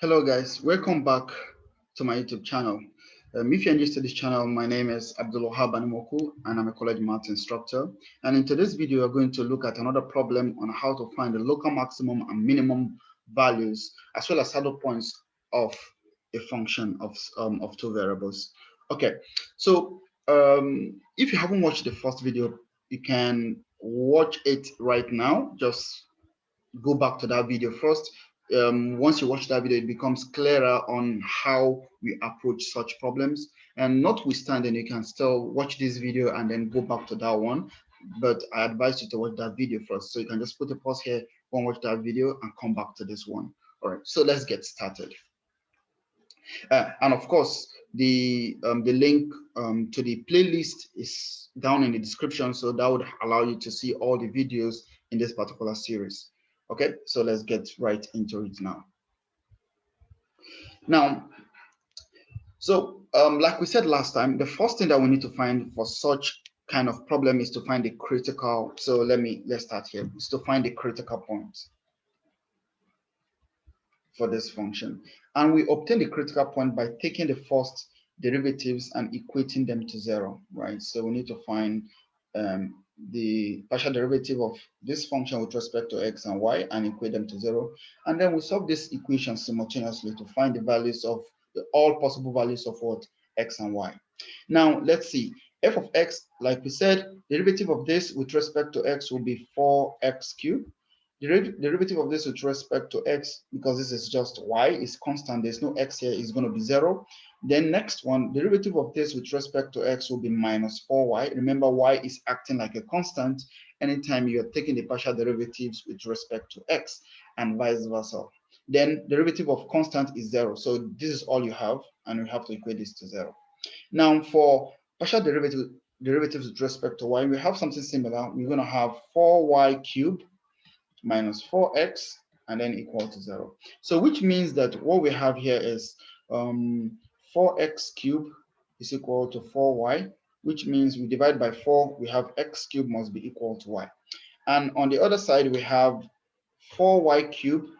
Hello guys, welcome back to my YouTube channel. If you're new to this channel, my name is Abdulwahab Animoku and I'm a college math instructor. And in today's video, we're going to look at another problem on how to find the local maximum and minimum values as well as saddle points of a function of two variables. Okay, so if you haven't watched the first video, you can watch it right now. Just go back to that video first. Once you watch that video, it becomes clearer on how we approach such problems. And notwithstanding, you can still watch this video and then go back to that one. But I advise you to watch that video first. So you can just put a pause here, go and watch that video and come back to this one. All right, so let's get started. And of course, the link to the playlist is down in the description, so that would allow you to see all the videos in this particular series. Okay, so let's get right into it now. Like we said last time, the first thing that we need to find for such kind of problem is to find the critical. So let's start here. Is to find the critical point for this function, and we obtain the critical point by taking the first derivatives and equating them to zero, right? So we need to find the partial derivative of this function with respect to x and y and equate them to zero, and then we solve this equation simultaneously to find the values of all possible values of what x and y. Now let's see, f of x, like we said, derivative of this with respect to x will be 4x cubed. Derivative of this with respect to x, because this is just y, is constant, there's no x here, is going to be 0. Then next one, derivative of this with respect to x will be minus 4y. Remember, y is acting like a constant anytime you're taking the partial derivatives with respect to x, and vice versa. Then derivative of constant is 0. So this is all you have, and we have to equate this to 0. Now for partial derivatives with respect to y, we have something similar. We're going to have 4y cubed minus 4x and then equal to 0. So which means that what we have here is 4x cubed is equal to 4y, which means we divide by 4, we have x cubed must be equal to y. And on the other side, we have 4y cubed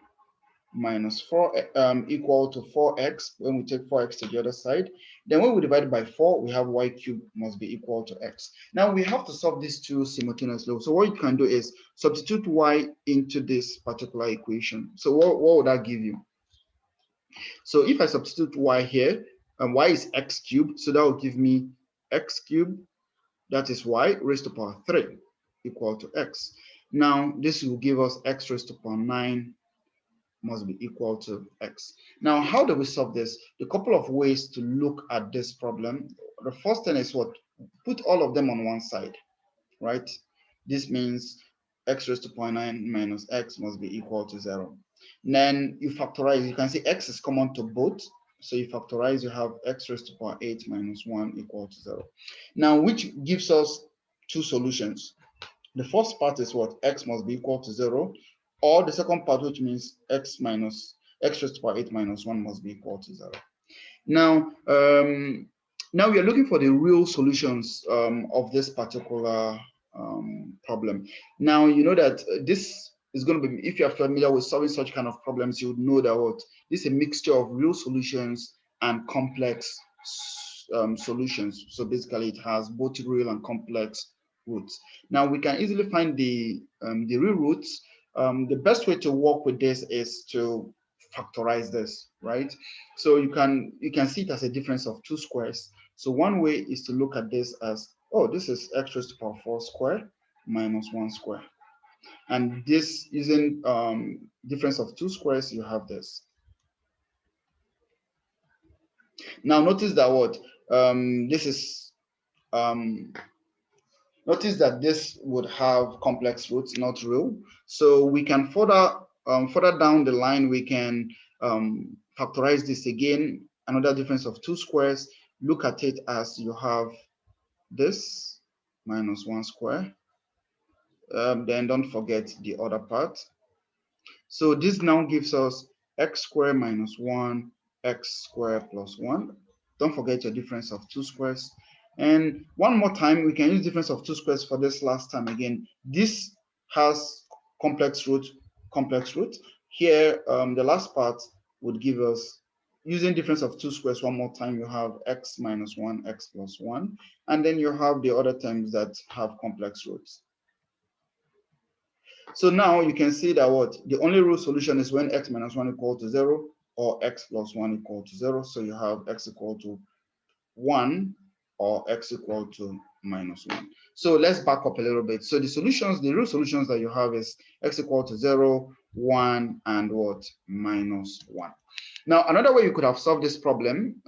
minus 4 equal to 4x. When we take 4x to the other side, then when we divide by 4, we have y cubed must be equal to x. Now we have to solve these two simultaneously. So what you can do is substitute y into this particular equation. So what would that give you? So if I substitute y here, and y is x cubed, so that will give me x cubed, that is y raised to power 3 equal to x. Now this will give us x raised to power 9 must be equal to x. Now, how do we solve this? A couple of ways to look at this problem. The first thing is what? Put all of them on one side, right? This means x raised to 0.9 minus x must be equal to 0. And then you factorize. You can see x is common to both. So you factorize, you have x raised to power 8 minus 1 equal to 0. Now, which gives us two solutions. The first part is what? X must be equal to 0. Or the second part, which means x raised to power 8 minus 1 must be equal to 0. Now, now we are looking for the real solutions of this particular problem. Now, you know that this is going to be, if you are familiar with solving such kind of problems, you would know that what this is a mixture of real solutions and complex solutions. So basically, it has both real and complex roots. Now we can easily find the real roots. The best way to work with this is to factorize this, right? So you can see it as a difference of two squares. So one way is to look at this as, oh, this is x raised to power 4 square minus 1 square. And this using difference of two squares, you have this. Now notice that what this is notice that this would have complex roots, not real. So we can further down the line, we can factorize this again, another difference of two squares. Look at it as you have this minus 1 square. Then don't forget the other part. So this now gives us x squared minus 1, x squared plus 1. Don't forget your difference of two squares. And one more time, we can use difference of two squares for this last time again. This has complex root. Here, the last part would give us, using difference of two squares one more time, you have x minus 1, x plus 1, and then you have the other terms that have complex roots. So now you can see that what the only root solution is when x minus 1 equal to 0 or x plus 1 equal to 0. So you have x equal to 1 or x equal to minus 1. So let's back up a little bit. So the solutions, the root solutions that you have is x equal to 0, 1, and what? Minus 1. Now, another way you could have solved this problem,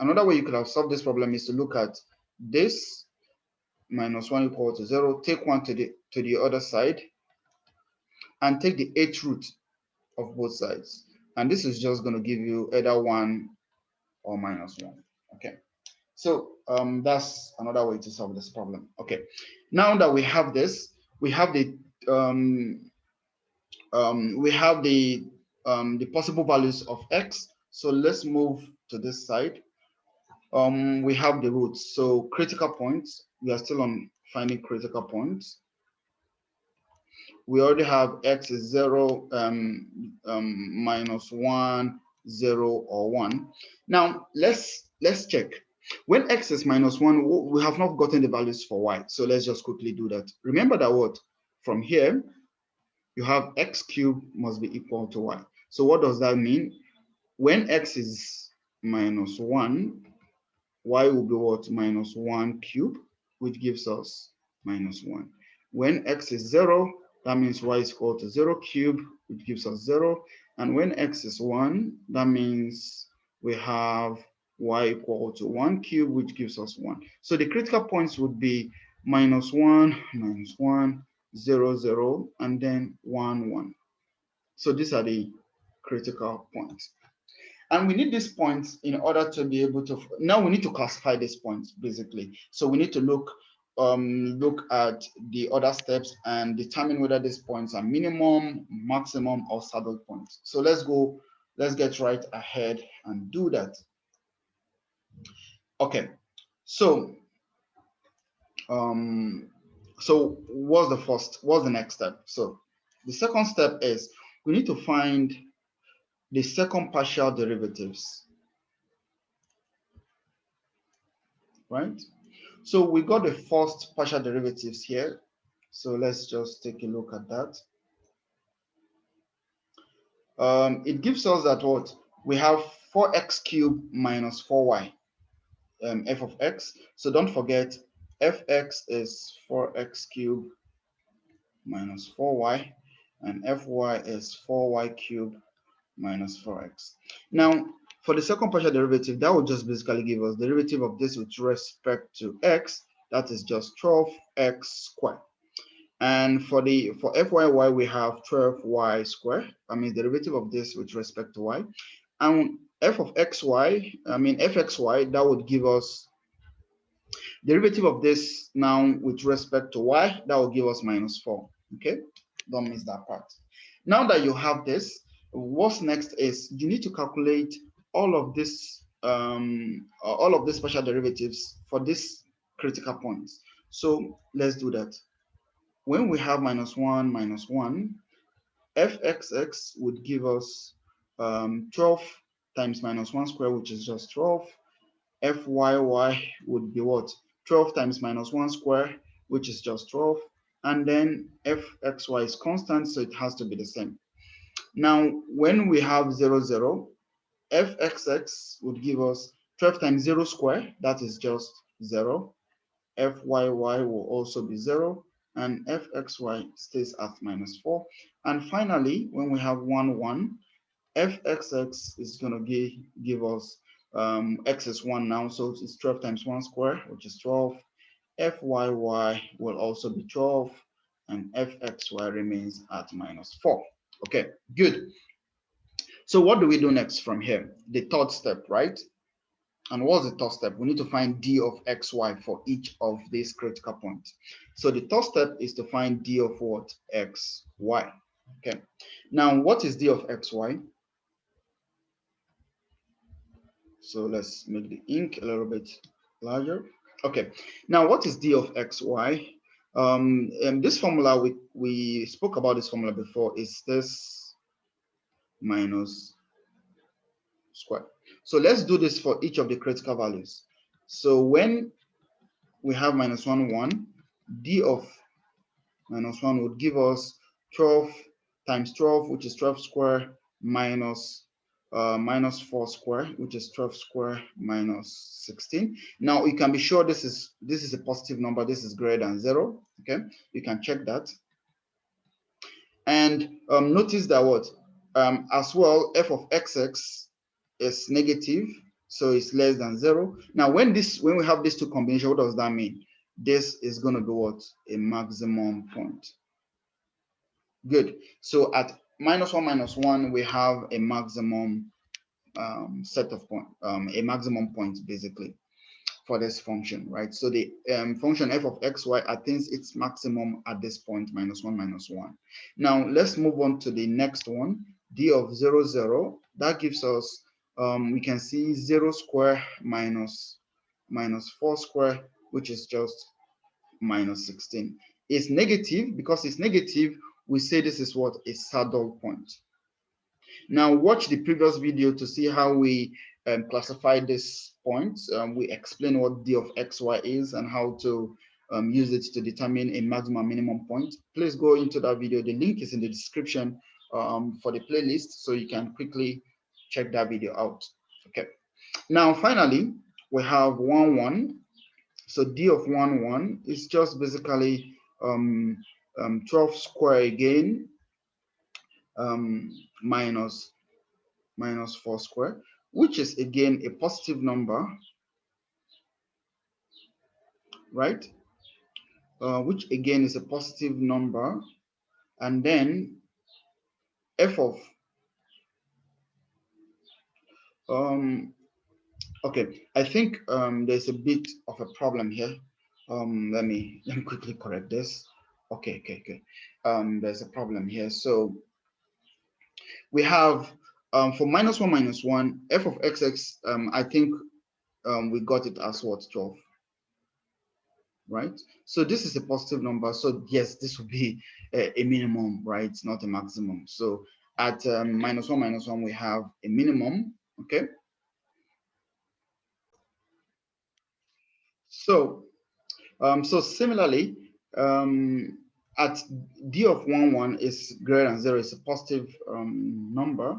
is to look at this minus 1 equal to 0, take 1 to the other side, and take the 8th root of both sides. And this is just going to give you either 1 or minus 1. Okay. So that's another way to solve this problem. Okay. Now that we have this, we have the possible values of x. So let's move to this side. We have the roots. So critical points. We are still on finding critical points. We already have x is 0, minus 1, 0, or 1. Now let's check. When x is minus 1, we have not gotten the values for y. So let's just quickly do that. Remember that what? From here, you have x cubed must be equal to y. So what does that mean? When x is minus 1, y will be what? Minus 1 cubed, which gives us minus 1. When x is 0, that means y is equal to 0 cubed, which gives us 0. And when x is 1, that means we have y equal to 1 cubed, which gives us 1. So the critical points would be minus 1, 0, 0, and then 1, 1. So these are the critical points. And we need these points in order to be able to, now we need to classify these points basically. So we need to look at the other steps and determine whether these points are minimum, maximum, or saddle points. So let's get right ahead and do that. Okay, so what's the next step? So the second step is we need to find the second partial derivatives, right? So we got the first partial derivatives here. So let's just take a look at that. It gives us that what? We have 4x cubed minus 4y, f of x. So don't forget, fx is 4x cubed minus 4y, and fy is 4y cubed minus 4x. Now, for the second partial derivative, that would just basically give us the derivative of this with respect to x. That is just 12x squared. And for fyy, we have 12y squared. I mean, the derivative of this with respect to y. And fxy, that would give us derivative of this now with respect to y. That will give us minus 4. Okay, don't miss that part. Now that you have this, what's next is you need to calculate all of this partial derivatives for these critical points. So let's do that. When we have minus 1, fxx would give us 12 times minus 1 square, which is just 12. Fyy would be what? 12 times minus 1 square, which is just 12. And then fxy is constant, so it has to be the same. Now, when we have 0, 0, fxx would give us 12 times 0 square, that is just 0. Fyy will also be 0, and fxy stays at minus 4. And finally, when we have 1, 1, fxx is going to give us x is 1 now, so it's 12 times 1 square, which is 12. Fyy will also be 12, and fxy remains at minus 4. Okay, good. So what do we do next from here? The third step, right? And what's the third step? We need to find d of xy for each of these critical points. So the third step is to find d of what? Xy. Okay. Now, what is d of xy? So let's make the ink a little bit larger. Okay. Now, what is d of xy? And this formula, we spoke about this formula before, is this minus square. So let's do this for each of the critical values. So when we have minus 1, 1, d of minus 1 would give us 12 times 12, which is 12 square, minus minus 4 square, which is 12 square minus 16. Now you can be sure this is a positive number. This is greater than 0. Okay, you can check that. And notice that what as well, f of xx is negative, so it's less than 0. Now when we have these two combinations, what does that mean? This is going to be what? A maximum point. Good. So at minus 1 minus 1, we have a maximum set of point, a maximum point basically for this function, right? So the function f of xy attains its maximum at this point, minus 1 minus 1. Now let's move on to the next one, d of 0, 0. That gives us, we can see 0 square minus 4 square, which is just minus 16. It's negative. Because it's negative, we say this is what? A saddle point. Now watch the previous video to see how we classify this point. We explain what d of xy is and how to use it to determine a maximum minimum point. Please go into that video. The link is in the description for the playlist, so you can quickly check that video out. Okay. Now finally, we have 1, 1. So d of 1, 1 is just basically 12 square again, minus 4 square, which is again a positive number, right? Which again is a positive number. And then f of okay, I think there's a bit of a problem here. Let me quickly correct this. Okay. There's a problem here. So we have for minus 1 minus 1, f of xx, I think we got it as what? 12, right? So this is a positive number. So yes, this will be a minimum, right? Not a maximum. So at minus 1 minus 1, we have a minimum. Okay. So so similarly, at d of 1, 1 is greater than 0, it's a positive number.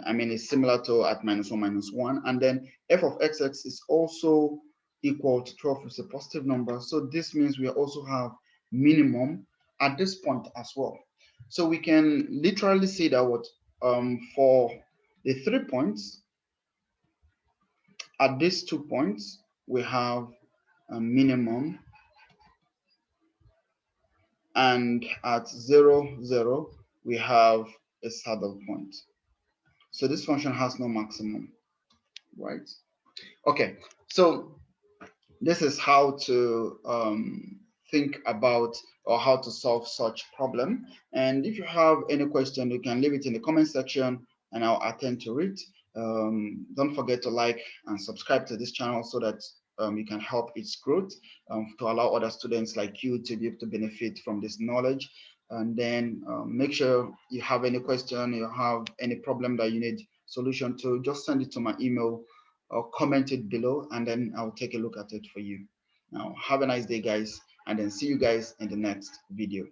I mean, it's similar to at minus 1 minus 1. And then f of xx is also equal to 12, it's a positive number. So this means we also have minimum at this point as well. So we can literally say that what for the 3 points, at these 2 points, we have a minimum, and at 0, 0, we have a saddle point. So this function has no maximum, right? Okay, so this is how to think about or how to solve such problem. And if you have any question, you can leave it in the comment section and I'll attend to it. Don't forget to like and subscribe to this channel so that you can help its growth, to allow other students like you to be able to benefit from this knowledge. And then make sure you have any question, you have any problem that you need solution to, just send it to my email or comment it below, and then I'll take a look at it for you. Now, have a nice day, guys, and then see you guys in the next video.